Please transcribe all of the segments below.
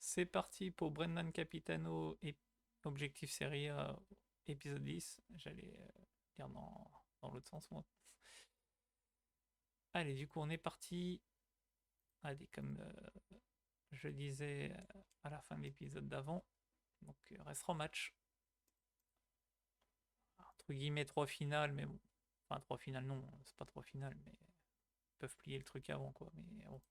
C'est parti pour Brendan Capitano et Objectif Série A, épisode 10. J'allais dire dans l'autre sens, moi. Allez, du coup, on est parti. Allez, comme je disais à la fin de l'épisode d'avant, donc restera match. Entre guillemets, trois finales, mais bon. Enfin, trois finales, non, c'est pas trois finales, mais ils peuvent plier le truc avant, quoi. Mais bon.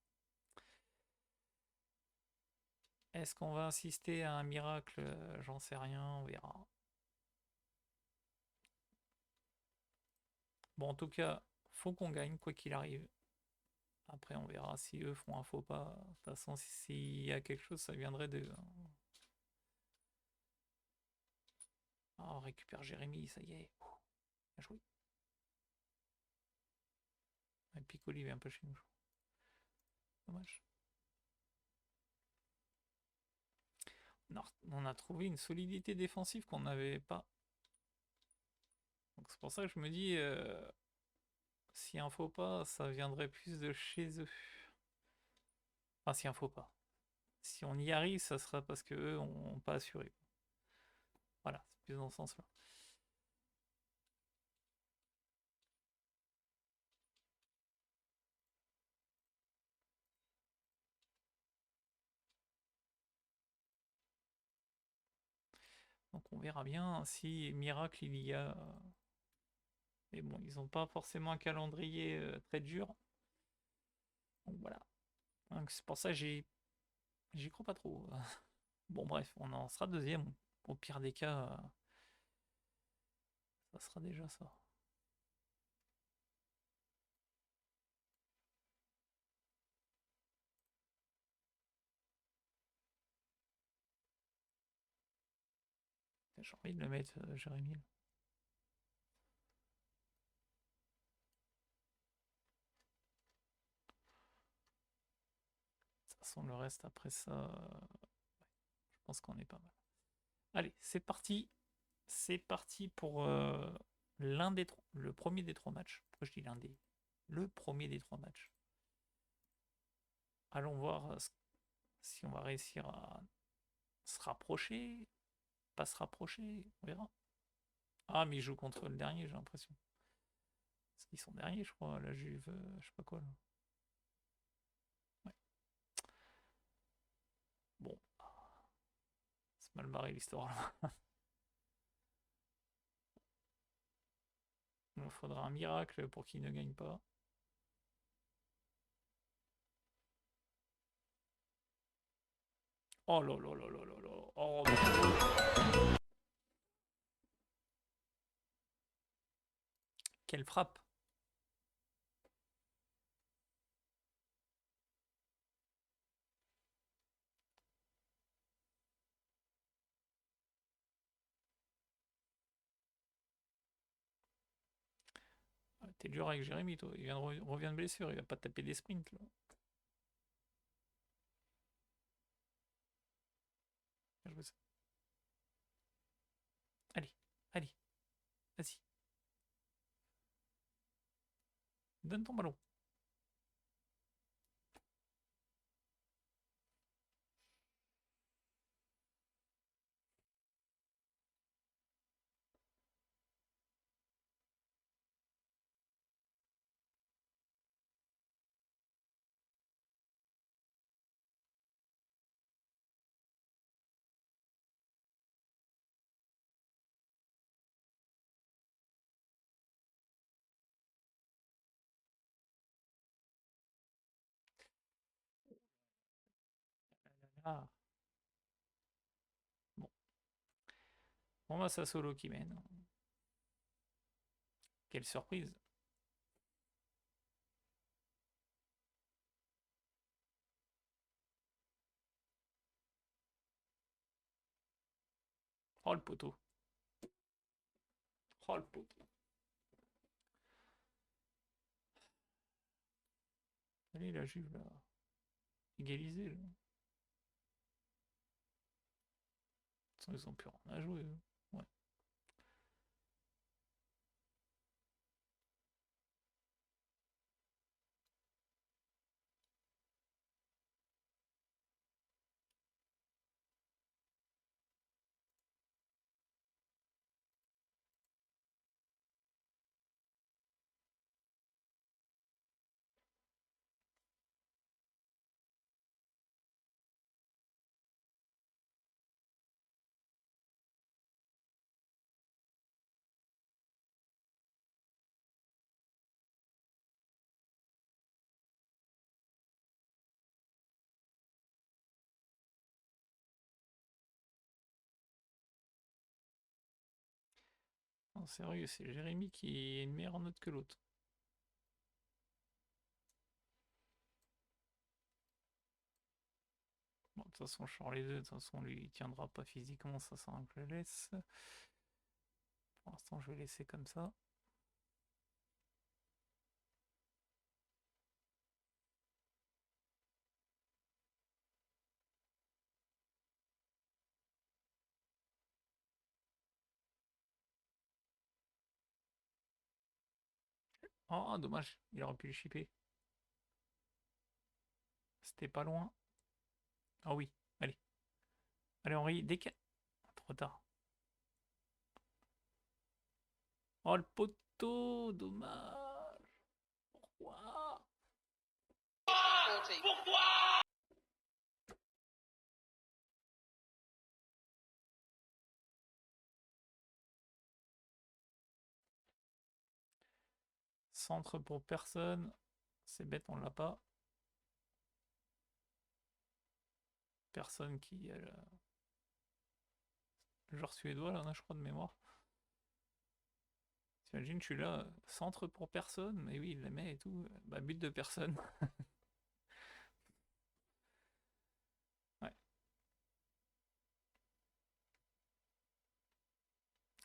Est-ce qu'on va assister à un miracle? J'en sais rien, on verra. Bon, en tout cas, faut qu'on gagne, quoi qu'il arrive. Après, on verra si eux font un faux pas. De toute façon, s'il y a quelque chose, ça viendrait d'eux, hein. Ah, on récupère Jérémy, ça y est. Bien joué. Et Piccoli vient un peu chez nous. Dommage. On a trouvé une solidité défensive qu'on n'avait pas. Donc c'est pour ça que je me dis, si un faux pas, ça viendrait plus de chez eux. Enfin, si un faux pas. Si on y arrive, ça sera parce que eux ont pas assuré. Voilà, c'est plus dans ce sens-là. Donc on verra bien si miracle il y a. Mais bon, ils n'ont pas forcément un calendrier très dur. Donc voilà. Donc c'est pour ça que j'y crois pas trop. Bon bref, on en sera deuxième. Au pire des cas, ça sera déjà ça. J'ai envie de le mettre, Jérémy. De toute façon, le reste après ça, je pense qu'on est pas mal. Allez, c'est parti. C'est parti pour le premier des trois matchs. Pourquoi je dis l'un des? Le premier des trois matchs. Allons voir si on va réussir à se rapprocher, pas se rapprocher, on verra. Ah, mais ils jouent contre le dernier, j'ai l'impression. Parce qu'ils sont derniers, je crois, la Juve, je sais pas quoi là. Ouais. Bon, c'est mal barré l'histoire là. Il faudra un miracle pour qu'ils ne gagnent pas. Oh là là là là là là. Oh, quelle frappe. T'es dur avec Jérémy, toi. Revient de blessure, il va pas taper des sprints là. Bien joué ça. Allez, allez, vas-y. Donne ton ballon. Ah, bon. Bon, bah, ça solo qui mène. Quelle surprise. Oh le poteau. Oh le poteau. Allez, la Juve là. Égalisé là. Ils ont plus rien à jouer, eux. Ouais. Non, sérieux, c'est Jérémy qui est une meilleure note que l'autre. Bon, de toute façon, je sors les deux. De toute façon, lui, il tiendra pas physiquement, ça sert à rien que je le laisse. Pour l'instant, je vais laisser comme ça. Oh, dommage, il aurait pu le chipper. C'était pas loin. Ah oui, allez. Allez, Henri, décale. Trop tard. Oh, le poteau, dommage. Pourquoi? Centre pour personne. C'est bête, on l'a pas. Personne qui a le joueur suédois, là, je crois, de mémoire. T'imagines, je suis là, centre pour personne, mais oui, il la met et tout. Bah, but de personne. Ouais.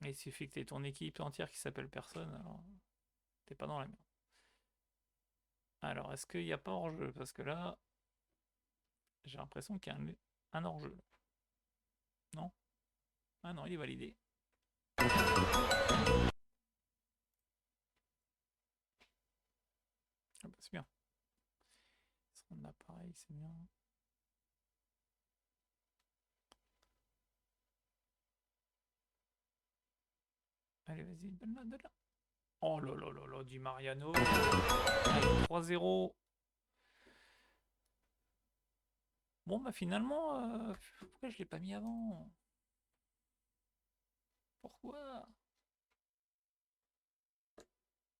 Et il suffit que t'aies ton équipe entière qui s'appelle personne, alors t'es pas dans la merde. Alors, est-ce qu'il n'y a pas hors-jeu? Parce que là, j'ai l'impression qu'il y a un hors-jeu. Non? Ah non, il est validé. Ah bah, c'est bien. Son appareil, c'est bien. Allez, vas-y, donne-la, donne-la. Oh là là là là, Di Mariano. Allez, 3-0. Bon, bah finalement, pourquoi je l'ai pas mis avant? Pourquoi?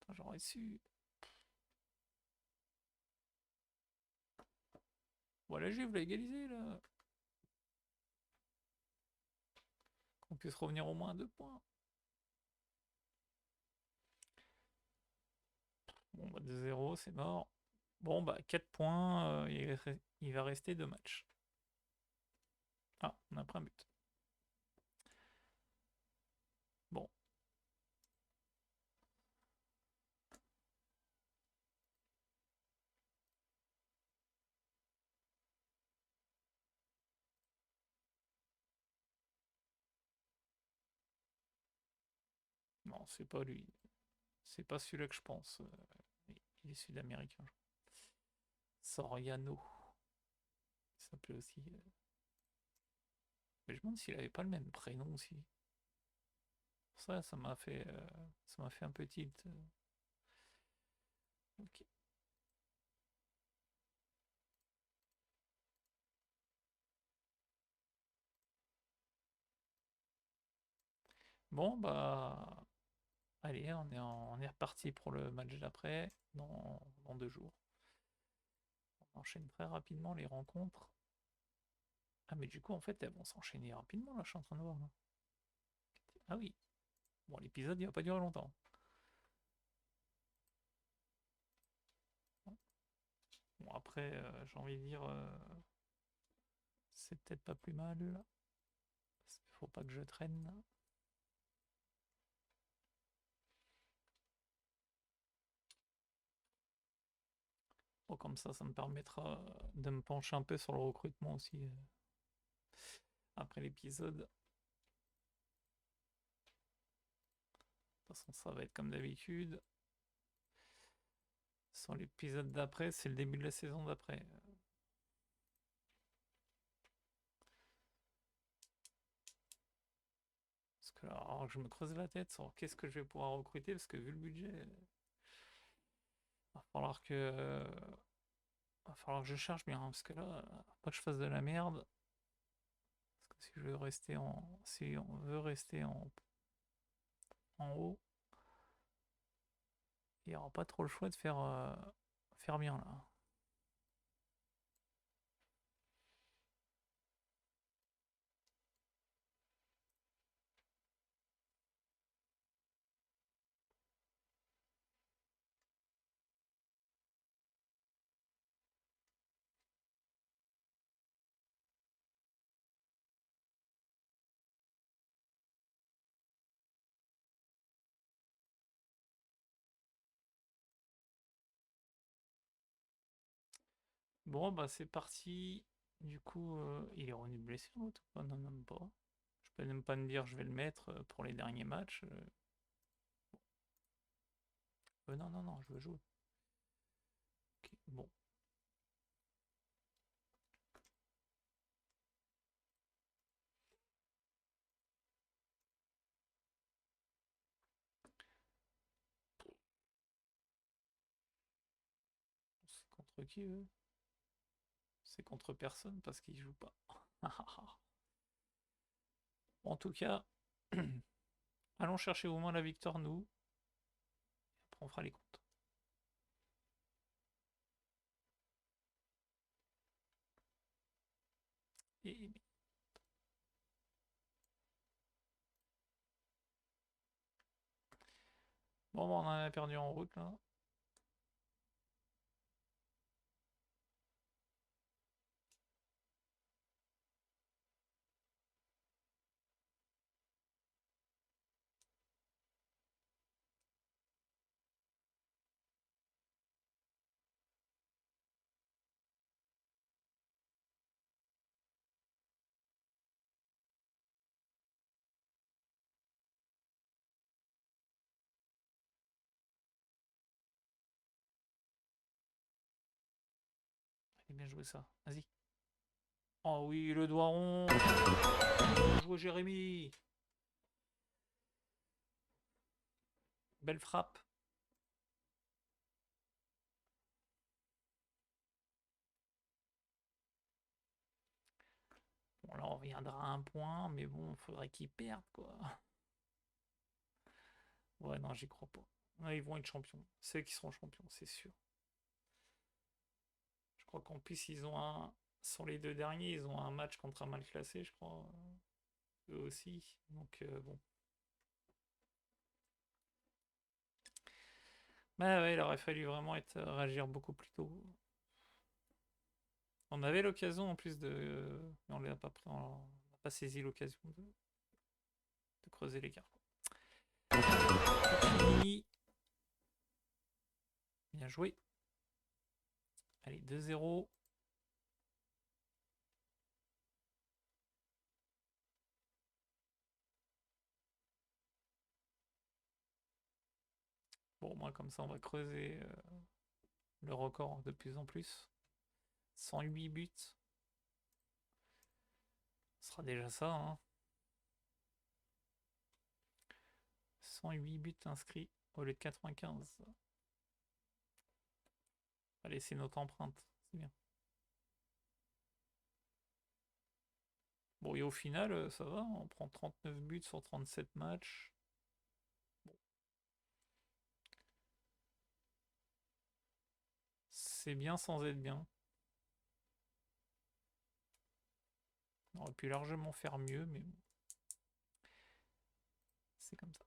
Putain, j'aurais su. Bon, la Juve l'a égalisé, là. Qu'on puisse revenir au moins à 2 points. Bon, bah 2-0, c'est mort. Bon, bah 4 points, il va rester 2 matchs. Ah, on a pris un but. Bon. Non, c'est pas lui. C'est pas celui-là que je pense. Il est sud-américain. Soriano. Il s'appelait aussi. Mais je me demande s'il avait pas le même prénom aussi. Ça ça m'a fait un peu tilt. Ok. Bon, bah, allez, on est reparti pour le match d'après, dans 2 jours. On enchaîne très rapidement les rencontres. Ah, mais du coup, en fait, elles vont s'enchaîner rapidement, là, je suis en train de voir. Là. Ah oui. Bon, l'épisode, il va pas durer longtemps. Bon, après, j'ai envie de dire, c'est peut-être pas plus mal. Faut pas que je traîne. Bon, comme ça me permettra de me pencher un peu sur le recrutement aussi après l'épisode. De toute façon, ça va être comme d'habitude. Sur l'épisode d'après, c'est le début de la saison d'après. Parce que alors, je me creuse la tête sur qu'est-ce que je vais pouvoir recruter, parce que vu le budget, va falloir va falloir que je cherche bien, hein, parce que là, pas que je fasse de la merde. Parce que si je veux rester si on veut rester en haut, il n'y aura pas trop le choix de faire bien là. Bon, bah c'est parti. Du coup, il est revenu de blessure l'autre ou pas? Non, même pas. Je peux même pas me dire je vais le mettre pour les derniers matchs. Non, non, non, je veux jouer. Ok, bon. C'est contre qui eux? C'est contre personne parce qu'ils jouent pas. En tout cas, allons chercher au moins la victoire nous. Après on fera les comptes. Et bon, bah, on en a perdu en route là. Allez, bien joué ça. Vas-y. Oh oui, le doigt rond. Bien joué Jérémy. Belle frappe. Bon, là, on reviendra à un point, mais bon, il faudrait qu'ils perdent, quoi. Ouais, non, j'y crois pas. Ouais, ils vont être champions. C'est eux qui seront champions, c'est sûr. Je crois qu'en plus, ils ont un. Sur les deux derniers, ils ont un match contre un mal classé, je crois. Eux aussi. Donc, bon. Bah ouais, il aurait fallu vraiment réagir beaucoup plus tôt. On avait l'occasion en plus de. Mais on l'a pas pris, on n'a pas saisi l'occasion de creuser l'écart. Fini. Bien joué. Allez, 2-0. Bon, moi, comme ça, on va creuser le record de plus en plus. 108 buts. Ce sera déjà ça, hein. 108 buts inscrits au lieu de 95. Allez, c'est notre empreinte. C'est bien. Bon, et au final, ça va. On prend 39 buts sur 37 matchs. Bon. C'est bien sans être bien. On aurait pu largement faire mieux, mais bon, c'est comme ça.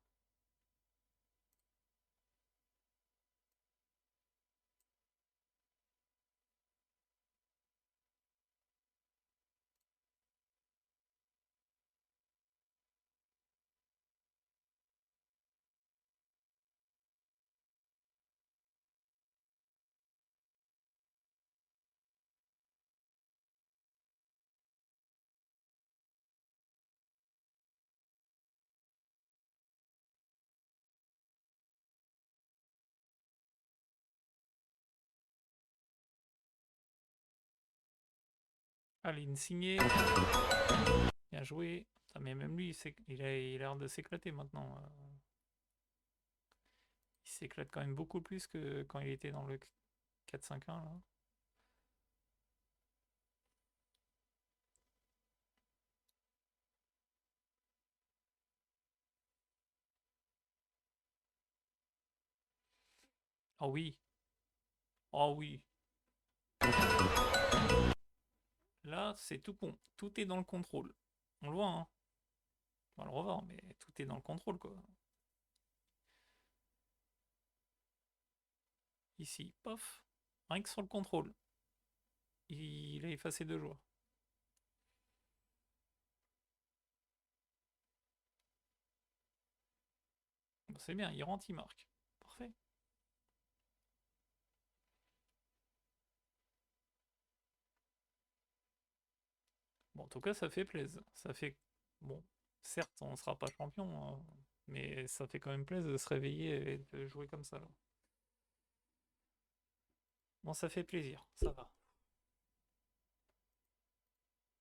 Allez, Insigné. Bien joué. Ah, mais même lui, il a l'air de s'éclater maintenant. Il s'éclate quand même beaucoup plus que quand il était dans le 4-5-1 là. Ah oui. Ah oui. Là, c'est tout bon. Tout est dans le contrôle. On le voit, hein. On va le revoir, mais tout est dans le contrôle, quoi. Ici, pof. Rien que sur le contrôle. Il a effacé deux joueurs. Bon, c'est bien, il rentre, il marque. Parfait. Bon, en tout cas, ça fait plaisir. Ça fait... Bon, certes, on ne sera pas champion, hein, mais ça fait quand même plaisir de se réveiller et de jouer comme ça, là. Bon, ça fait plaisir, ça va.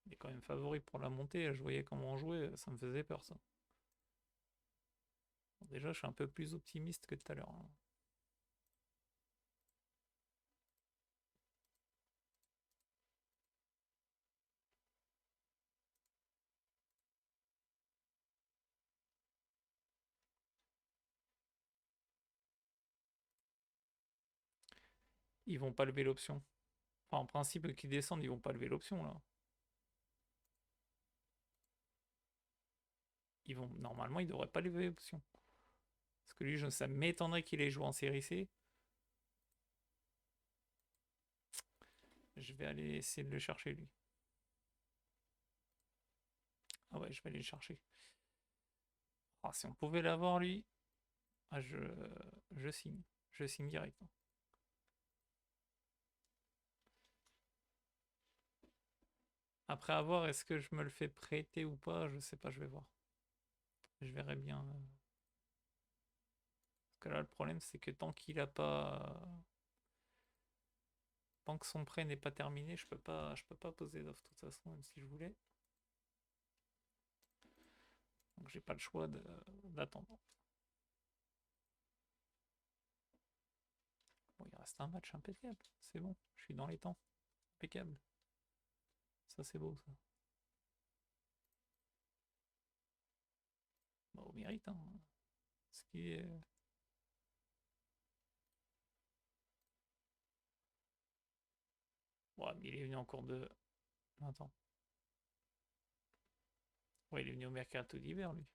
Il est quand même favori pour la montée, je voyais comment on jouait, ça me faisait peur, ça. Bon, déjà, je suis un peu plus optimiste que tout à l'heure, hein. Ils vont pas lever l'option. Enfin, en principe, qu'ils descendent, ils vont pas lever l'option, là. Normalement, ils devraient pas lever l'option. Parce que lui, ça m'étonnerait qu'il ait joué en série C. Je vais aller essayer de le chercher, lui. Ah ouais, je vais aller le chercher. Ah, si on pouvait l'avoir, lui, ah, je signe. Je signe direct, hein. Après avoir, est-ce que je me le fais prêter ou pas? Je sais pas, je vais voir. Je verrai bien. Parce que là, le problème, c'est que tant qu'il a pas. Tant que son prêt n'est pas terminé, je peux pas poser d'offre de toute façon, même si je voulais. Donc j'ai pas le choix d'attendre. Bon, il reste un match impeccable. C'est bon, je suis dans les temps. Impeccable. Ça, c'est beau, ça. Bah, au mérite, hein. Ce qui est. Ouais, mais il est venu en cours de. Attends. Ouais, il est venu au mercato d'hiver, lui.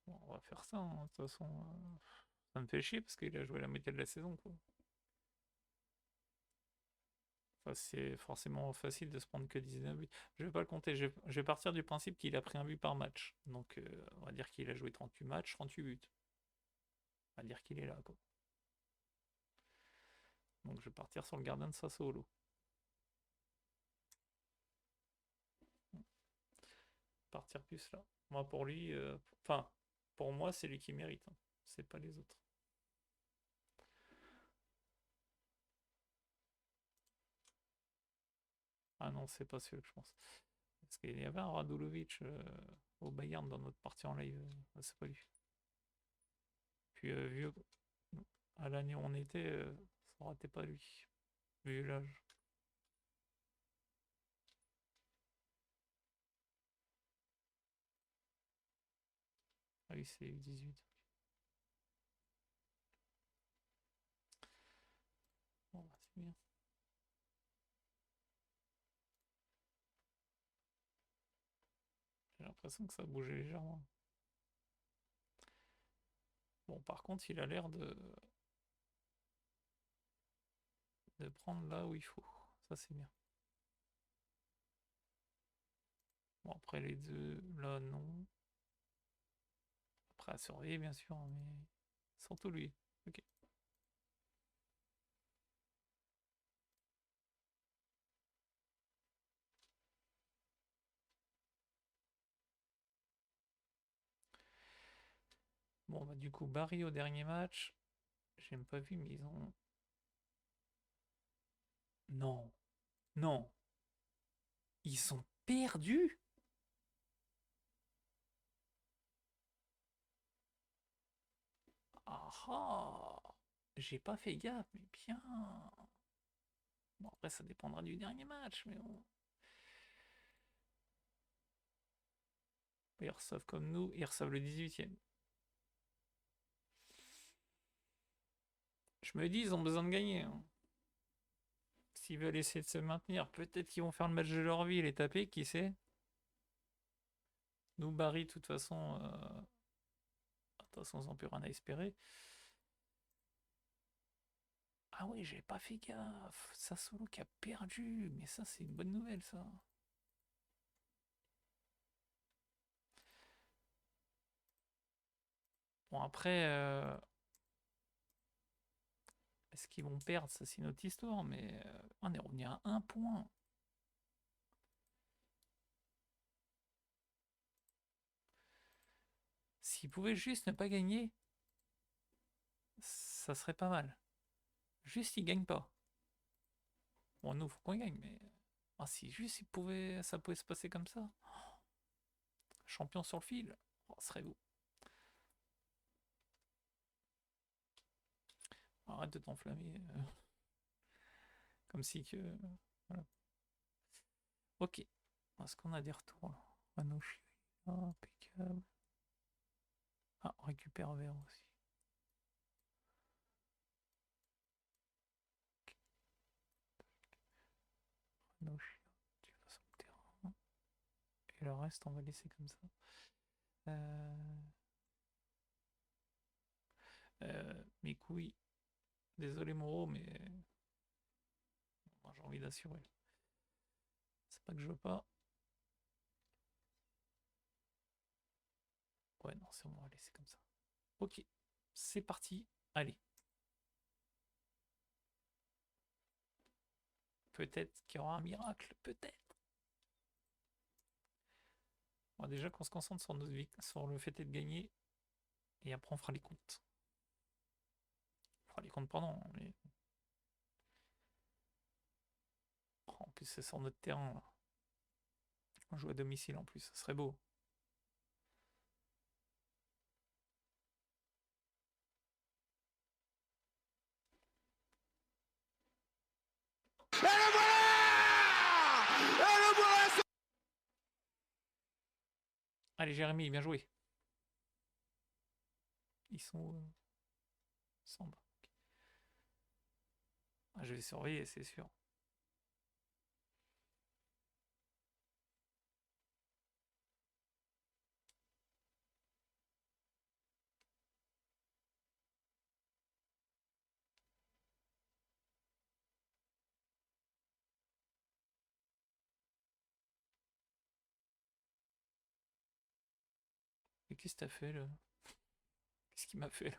Bon, on va faire ça, hein. De toute façon, ça me fait chier parce qu'il a joué la moitié de la saison, quoi. Enfin, c'est forcément facile de se prendre que 19 buts. Je vais pas le compter. Je vais partir du principe qu'il a pris un but par match. Donc, on va dire qu'il a joué 38 matchs, 38 buts. On va dire qu'il est là, quoi. Donc, je vais partir sur le gardien de Sassuolo. Partir plus là. Moi, pour lui, enfin, pour moi, c'est lui qui mérite, hein. C'est pas les autres. Ah non, c'est pas celui que je pense. Parce qu'il y avait un Radulovic au Bayern dans notre partie en live. C'est pas lui. Puis, vu à l'année où on était, ça aurait été pas lui. Vu l'âge. Ah oui, c'est U18. Bon, bah, c'est bien. J'ai l'impression que ça a bougé légèrement. Bon, par contre, il a l'air de prendre là où il faut. Ça, c'est bien. Bon, après les deux, là, non. Après à surveiller, bien sûr, hein, mais surtout lui. Ok. Bon, bah, du coup, Barry au dernier match. J'ai même pas vu, mais ils ont. Non, non. Ils sont perdus. Ah ah. J'ai pas fait gaffe, mais bien. Bon, après, ça dépendra du dernier match, mais bon. Ils reçoivent comme nous, ils reçoivent le 18e. Je me dis, ils ont besoin de gagner, hein. S'ils veulent essayer de se maintenir, peut-être qu'ils vont faire le match de leur vie et les taper, qui sait. Nous, Barry, de toute façon, sans plus rien à espérer. Ah oui, j'ai pas fait gaffe. Sassuolo qui a perdu. Mais ça, c'est une bonne nouvelle, ça. Bon, après, est-ce qu'ils vont perdre? Ça, c'est une autre histoire, mais on est revenu à 1 point. S'ils pouvaient juste ne pas gagner, ça serait pas mal. Juste, ils gagnent pas. Bon, nous, faut qu'on gagne, mais... Ah, si juste ça pouvait se passer comme ça. Champion sur le fil, oh, ce serait beau. Arrête de t'enflammer. Comme si que... Voilà. Ok. Est-ce qu'on a des retours là? Anoshi, impeccable. Ah, on récupère vert aussi. Anoshi, tu vas sur le terrain. Et le reste, on va laisser comme ça. Mes couilles. Désolé Moreau, mais moi, j'ai envie d'assurer. C'est pas que je veux pas. Ouais, non, c'est bon, on va laisser comme ça. Ok, c'est parti. Allez. Peut-être qu'il y aura un miracle, peut-être. Bon, déjà qu'on se concentre sur, sur le fait de gagner, et après on fera les comptes. On fera les comptes pendant. Mais... Oh, en plus, c'est sur notre terrain, là. On joue à domicile en plus, ça serait beau. Allez, Jérémy, bien joué. Ils sont où? Ils sont en bas. Ok. Ah, je vais surveiller, c'est sûr. Et qu'est-ce que t'as fait là? Qu'est-ce qu'il m'a fait là?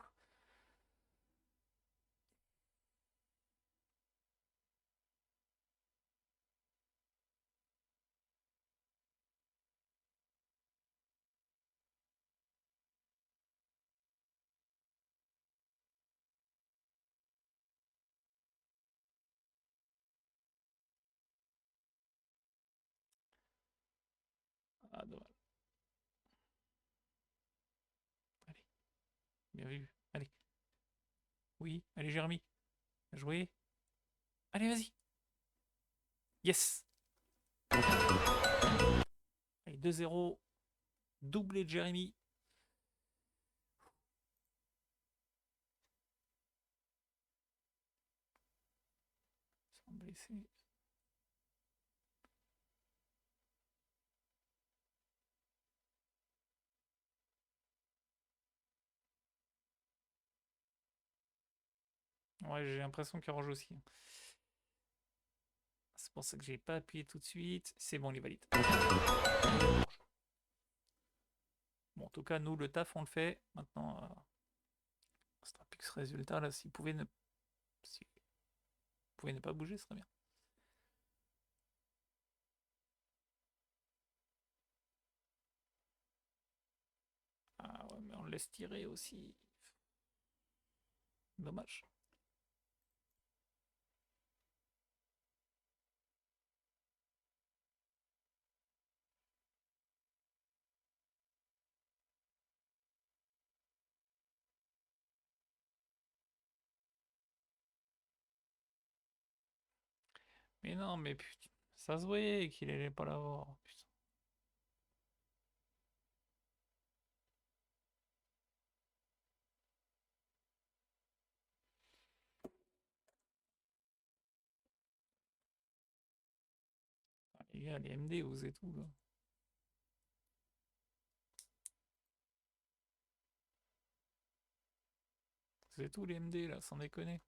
Ah, dommage. Allez, bien vu. Allez. Oui, allez, Jérémy. Bien joué. Allez, vas-y. Yes. Allez, 2-0. Doublé de Jérémy. Sans blesser. Ouais, j'ai l'impression qu'il range aussi. C'est pour ça que j'ai pas appuyé tout de suite. C'est bon, il valide. Bon, en tout cas, nous, le taf, on le fait. Maintenant, ça sera plus que ce résultat là. S'il pouvait ne pas bouger, ce serait bien. Ah ouais, mais on le laisse tirer aussi. Dommage. Mais non, mais putain, ça se voyait qu'il allait pas l'avoir. Putain. Ah, les gars, les MD, vous êtes où là? Vous êtes où les MD là, sans déconner?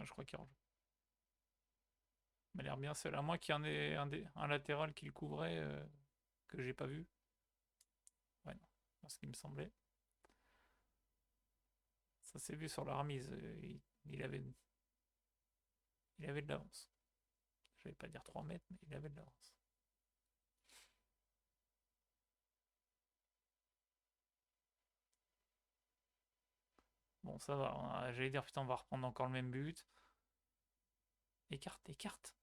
Ouais, je crois qu'il rejoue. Il m'a l'air bien seul, à moins qu'il y en ait un latéral qui le couvrait, que j'ai pas vu. Ouais, non, c'est ce qui me semblait. Ça s'est vu sur la remise, il avait de l'avance. Je vais pas dire 3 mètres, mais il avait de l'avance. Bon, ça va. J'allais dire, putain, on va reprendre encore le même but. Écarte, écarte.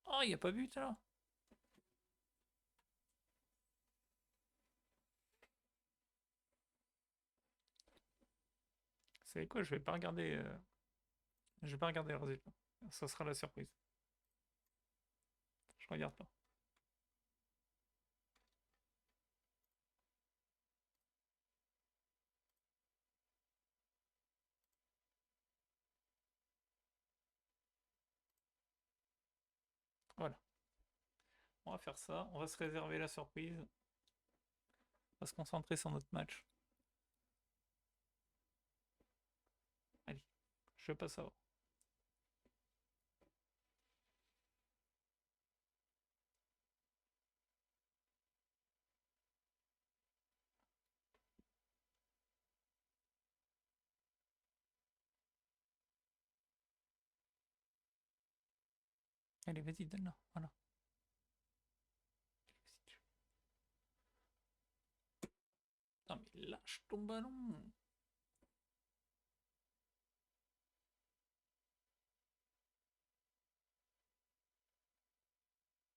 Oh, il n'y a pas but là. Vous savez quoi, je vais pas regarder. Je vais pas regarder le résultat. Ça sera la surprise. Je regarde pas. Voilà. On va faire ça. On va se réserver la surprise. On va se concentrer sur notre match. Allez, je passe à voir. Allez, vas-y, donne-la. Voilà. Putain, mais lâche ton ballon.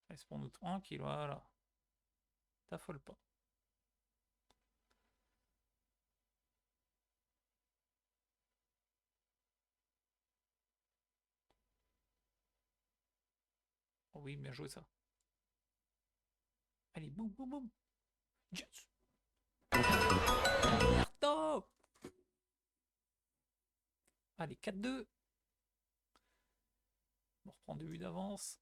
Laisse-nous tranquille, voilà. T'affole pas. Oh oui, bien joué ça. Allez, boum, boum, boum. Yes. Merde. Allez, 4-2. On reprend 2 buts d'avance.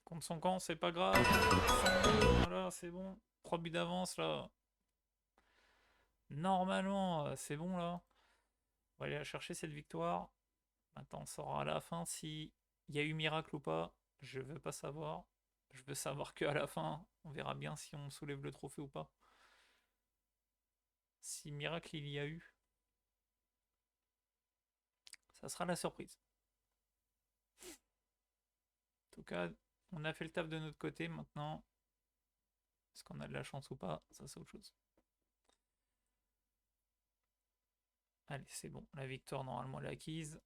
Contre son camp, c'est pas grave. Voilà, c'est bon. 3 buts d'avance là. Normalement, c'est bon là. On va aller la chercher cette victoire. Maintenant, on saura à la fin si il y a eu miracle ou pas. Je veux pas savoir. Je veux savoir qu'à la fin, on verra bien si on soulève le trophée ou pas. Si miracle il y a eu, ça sera la surprise. En tout cas, on a fait le taf de notre côté. Maintenant, est-ce qu'on a de la chance ou pas? Ça, c'est autre chose. Allez, c'est bon. La victoire, normalement, elle est acquise.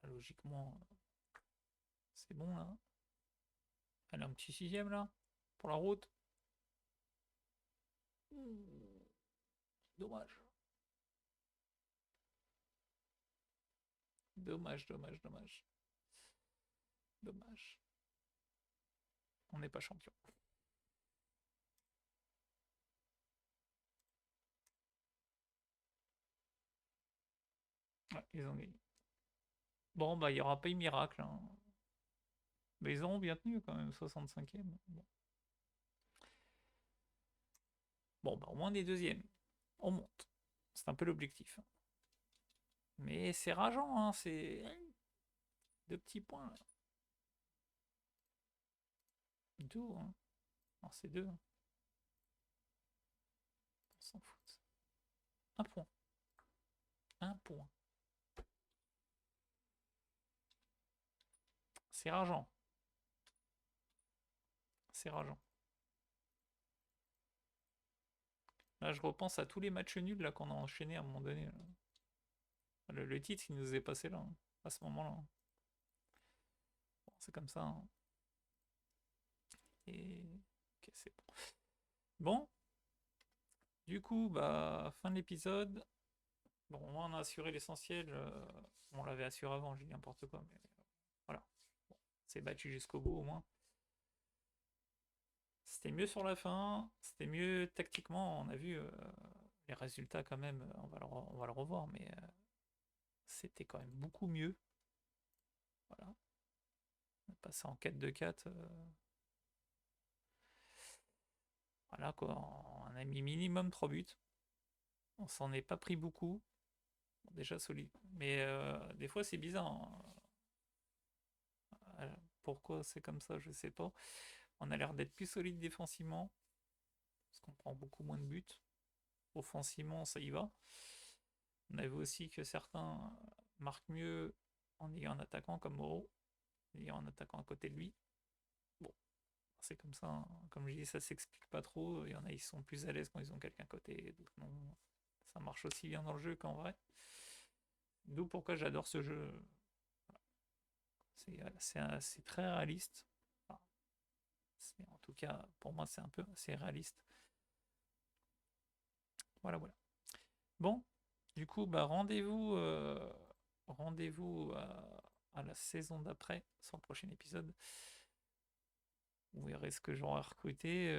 Logiquement, c'est bon là. Allez, un petit 6ème là. Pour la route. Dommage. Dommage, dommage, dommage. Dommage. On n'est pas champion. Ouais, ils ont gagné. Bon, bah, il n'y aura pas eu miracle, hein. Mais ils auront bien tenu quand même, 65ème. Bon, bah, au moins des deuxièmes. On monte. C'est un peu l'objectif. Mais c'est rageant, hein. C'est 2 petits points là. 2, hein. Non, c'est 2. On s'en fout. 1 point. 1 point. C'est rageant. C'est rageant. Là, je repense à tous les matchs nuls là qu'on a enchaînés à un moment donné. Le titre, il nous est passé là, hein, à ce moment-là. Bon, c'est comme ça, hein. Et ok, c'est bon. Bon, du coup, bah, fin de l'épisode. Bon, au moins on a assuré l'essentiel. On l'avait assuré avant, j'ai dit n'importe quoi, mais voilà. Bon, c'est battu jusqu'au bout au moins. C'était mieux sur la fin, c'était mieux tactiquement. On a vu les résultats quand même, on va le revoir, mais c'était quand même beaucoup mieux. Voilà. On est passé en 4-2-4. Voilà quoi, on a mis minimum 3 buts. On s'en est pas pris beaucoup. Bon, déjà solide. Mais des fois c'est bizarre, hein. Pourquoi c'est comme ça, je sais pas. On a l'air d'être plus solide défensivement. Parce qu'on prend beaucoup moins de buts. Offensivement, ça y va. On a vu aussi que certains marquent mieux en ayant un attaquant comme Moreau, en ayant un attaquant à côté de lui. Bon, c'est comme ça, hein. Comme je dis, ça s'explique pas trop. Il y en a, ils sont plus à l'aise quand ils ont quelqu'un à côté, d'autres non. Ça marche aussi bien dans le jeu qu'en vrai. D'où pourquoi j'adore ce jeu. C'est très réaliste. Enfin, en tout cas, pour moi, c'est réaliste. Voilà, voilà. Bon, du coup, bah, rendez-vous à la saison d'après, sur le prochain épisode. Vous verrez ce que j'aurai recruté.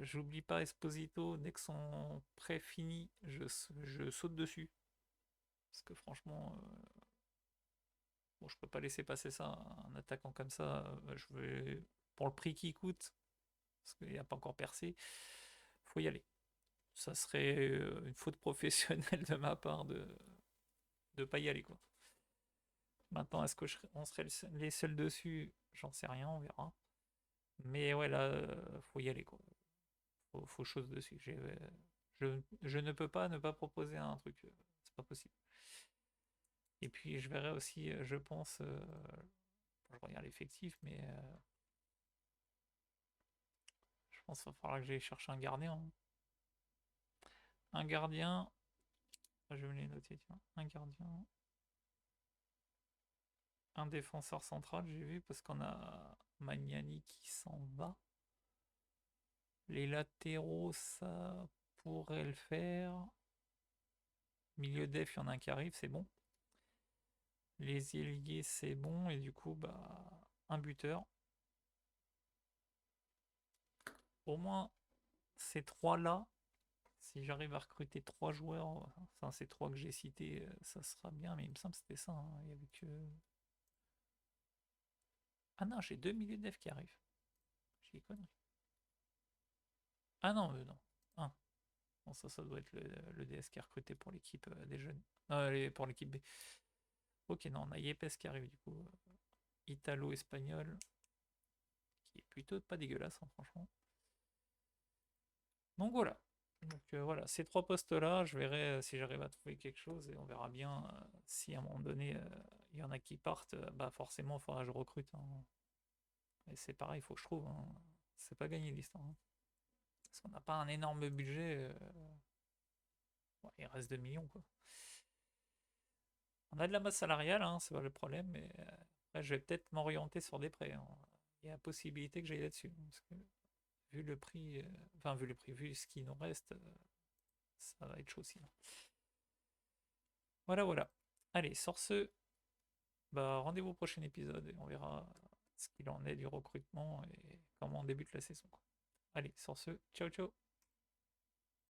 J'oublie pas Esposito, dès que son prêt finit, je saute dessus. Parce que franchement, bon, je peux pas laisser passer ça, un attaquant comme ça. Pour le prix qu'il coûte, parce qu'il n'a pas encore percé, faut y aller. Ça serait une faute professionnelle de ma part de ne pas y aller, quoi. Maintenant, est-ce qu'on serait les seuls dessus? J'en sais rien, on verra. Mais ouais, là, faut y aller, quoi. Faut chose dessus. Je ne peux pas ne pas proposer un truc. C'est pas possible. Et puis, je verrai aussi, je pense, je regarde l'effectif, mais je pense qu'il va falloir que j'aille chercher un gardien, hein. Un gardien, je vais me les noter, tiens. Un gardien, un défenseur central, j'ai vu, parce qu'on a Magnani qui s'en va. Les latéraux, ça pourrait le faire. Milieu def, il y en a un qui arrive, c'est bon. Les ailiers, c'est bon. Et du coup, bah, un buteur. Au moins, ces trois-là, si j'arrive à recruter 3 joueurs, enfin, ces 3 que j'ai cités, ça sera bien. Mais il me semble que c'était ça, hein. Il y avait que... Ah non, j'ai 2 milieux def qui arrivent. J'ai des conneries. Ah non, non. Un. Bon, ça doit être le DS qui est recruté pour l'équipe des jeunes. Pour l'équipe B. Ok, non, on a Yepes qui arrive du coup. Italo-espagnol. Qui est plutôt pas dégueulasse, hein, franchement. Donc voilà. Donc voilà, ces 3 postes-là, je verrai si j'arrive à trouver quelque chose et on verra bien si à un moment donné il y en a qui partent, bah forcément il faudra que je recrute, hein. Et c'est pareil, il faut que je trouve, hein. C'est pas gagné l'histoire, hein. Parce qu'on n'a pas un énorme budget. Ouais, il reste 2 millions quoi. On a de la masse salariale, hein, c'est pas le problème, mais après, je vais peut-être m'orienter sur des prêts, hein. Il y a possibilité que j'aille là-dessus, hein, parce que vu le prix, enfin vu le prix, vu ce qui nous reste, ça va être chaud aussi, hein. Voilà, voilà. Allez, sur ce, bah, rendez-vous au prochain épisode et on verra ce qu'il en est du recrutement et comment on débute la saison, quoi. Allez, sur ce, ciao ciao.